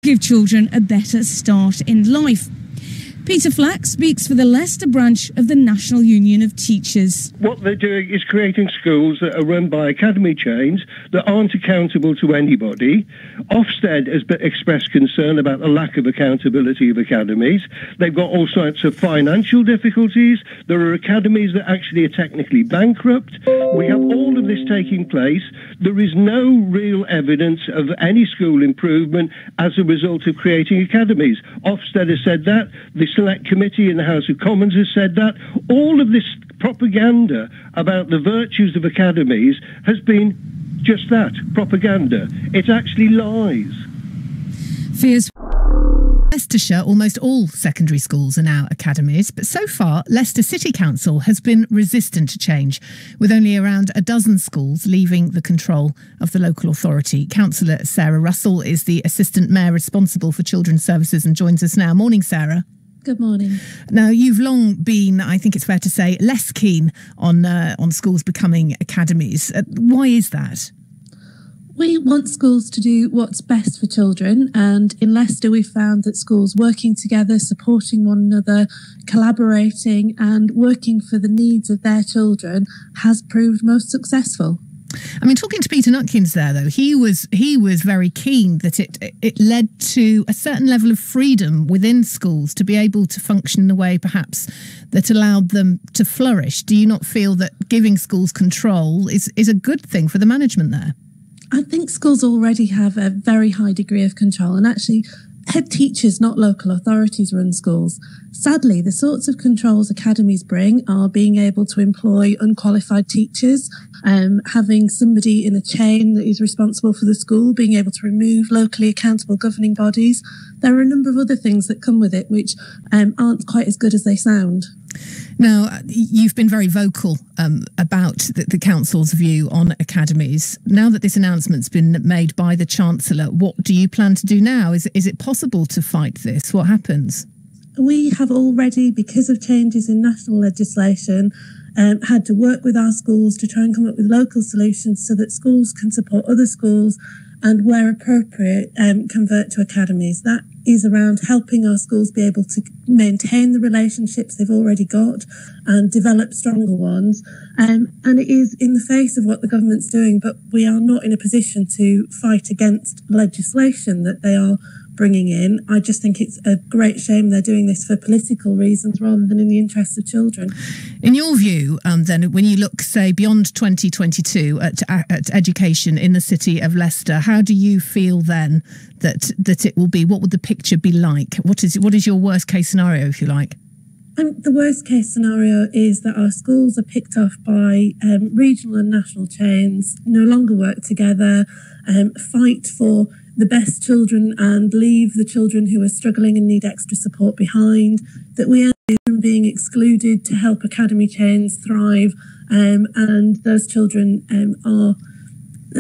give children a better start in life. Peter Flack speaks for the Leicester branch of the National Union of Teachers. What they're doing is creating schools that are run by academy chains that aren't accountable to anybody. Ofsted has expressed concern about the lack of accountability of academies. They've got all sorts of financial difficulties. There are academies that actually are technically bankrupt. We have all of this taking place. There is no real evidence of any school improvement as a result of creating academies. Ofsted has said that. The Select Committee in the House of Commons has said that. All of this propaganda about the virtues of academies has been just that, propaganda. It's actually lies. Fears. Leicestershire, almost all secondary schools are now academies, but so far Leicester City Council has been resistant to change, with only around a dozen schools leaving the control of the local authority. Councillor Sarah Russell is the Assistant Mayor responsible for Children's Services and joins us now. Morning, Sarah. Good morning. Now, you've long been, I think it's fair to say, less keen on schools becoming academies. Why is that? We want schools to do what's best for children, and in Leicester we've found that schools working together, supporting one another, collaborating and working for the needs of their children has proved most successful. I mean, talking to Peter Nutkins there, though, he was very keen that it led to a certain level of freedom within schools to be able to function in a way perhaps that allowed them to flourish. Do you not feel that giving schools control is a good thing for the management there? I think schools already have a very high degree of control, and actually head teachers, not local authorities, run schools. Sadly, the sorts of controls academies bring are being able to employ unqualified teachers, having somebody in a chain that is responsible for the school, being able to remove locally accountable governing bodies. There are a number of other things that come with it which aren't quite as good as they sound. Now, you've been very vocal about the council's view on academies. Now that this announcement's been made by the Chancellor, what do you plan to do now? Is it possible to fight this? What happens? We have already, because of changes in national legislation, had to work with our schools to try and come up with local solutions so that schools can support other schools and, where appropriate, convert to academies. That is around helping our schools be able to maintain the relationships they've already got and develop stronger ones. And it is in the face of what the government's doing, but we are not in a position to fight against legislation that they are bringing in. I just think it's a great shame they're doing this for political reasons rather than in the interests of children. In your view, then, when you look, say, beyond 2022 at education in the city of Leicester, how do you feel then that it will be? What would the picture be like? What is your worst case scenario, if you like? The worst case scenario is that our schools are picked off by regional and national chains, no longer work together, fight for the best children and leave the children who are struggling and need extra support behind, that we end up being excluded to help academy chains thrive, and those children are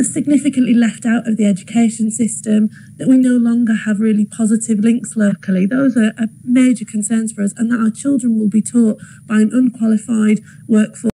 significantly left out of the education system, that we no longer have really positive links locally. Those are major concerns for us, and that our children will be taught by an unqualified workforce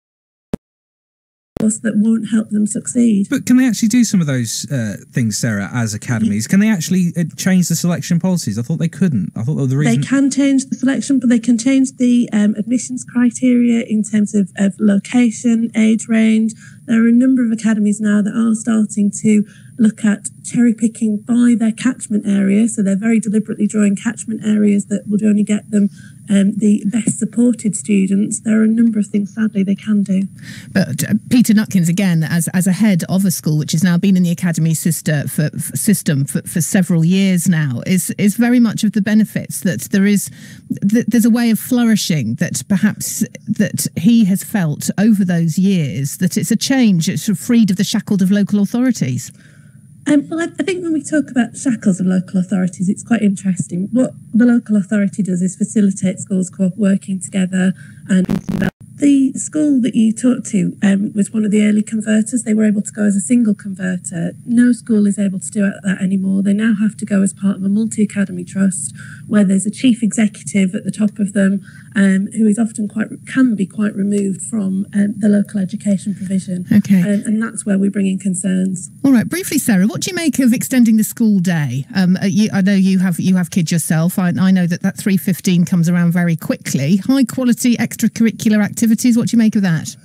that won't help them succeed. But can they actually do some of those things, Sarah, as academies? Can they actually change the selection policies? I thought they couldn't. I thought the reason... They can change the selection, but they can change the admissions criteria in terms of location, age range. There are a number of academies now that are starting to look at cherry picking by their catchment area. So they're very deliberately drawing catchment areas that would only get them the best supported students. There are a number of things, sadly, they can do. But Peter Nutkins, again, as a head of a school which has now been in the academy system for several years now, is very much of the benefits that there's a way of flourishing that perhaps that he has felt over those years, that it's a change, it's freed of the shackles of local authorities. Well, I think when we talk about shackles of local authorities, it's quite interesting. What the local authority does is facilitate schools working together and develop The school that you talked to was one of the early converters. They were able to go as a single converter. No school is able to do that anymore. They now have to go as part of a multi-academy trust where there's a chief executive at the top of them who is often can be quite removed from the local education provision. Okay. And that's where we bring in concerns. All right, briefly, Sarah, what do you make of extending the school day? I know you have kids yourself. I know that 3:15 comes around very quickly. High quality extracurricular activities. What do you make of that?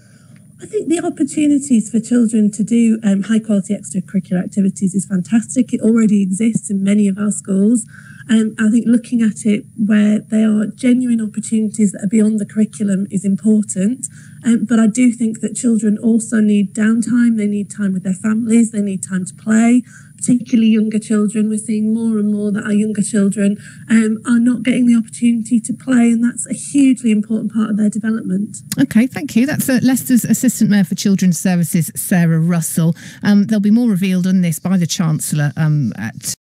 I think the opportunities for children to do high quality extracurricular activities is fantastic. It already exists in many of our schools. I think looking at it where they are genuine opportunities that are beyond the curriculum is important. But I do think that children also need downtime. They need time with their families. They need time to play, particularly younger children. We're seeing more and more that our younger children are not getting the opportunity to play, and that's a hugely important part of their development. OK, thank you. That's Leicester's Assistant Mayor for Children's Services, Sarah Russell. There'll be more revealed on this by the Chancellor at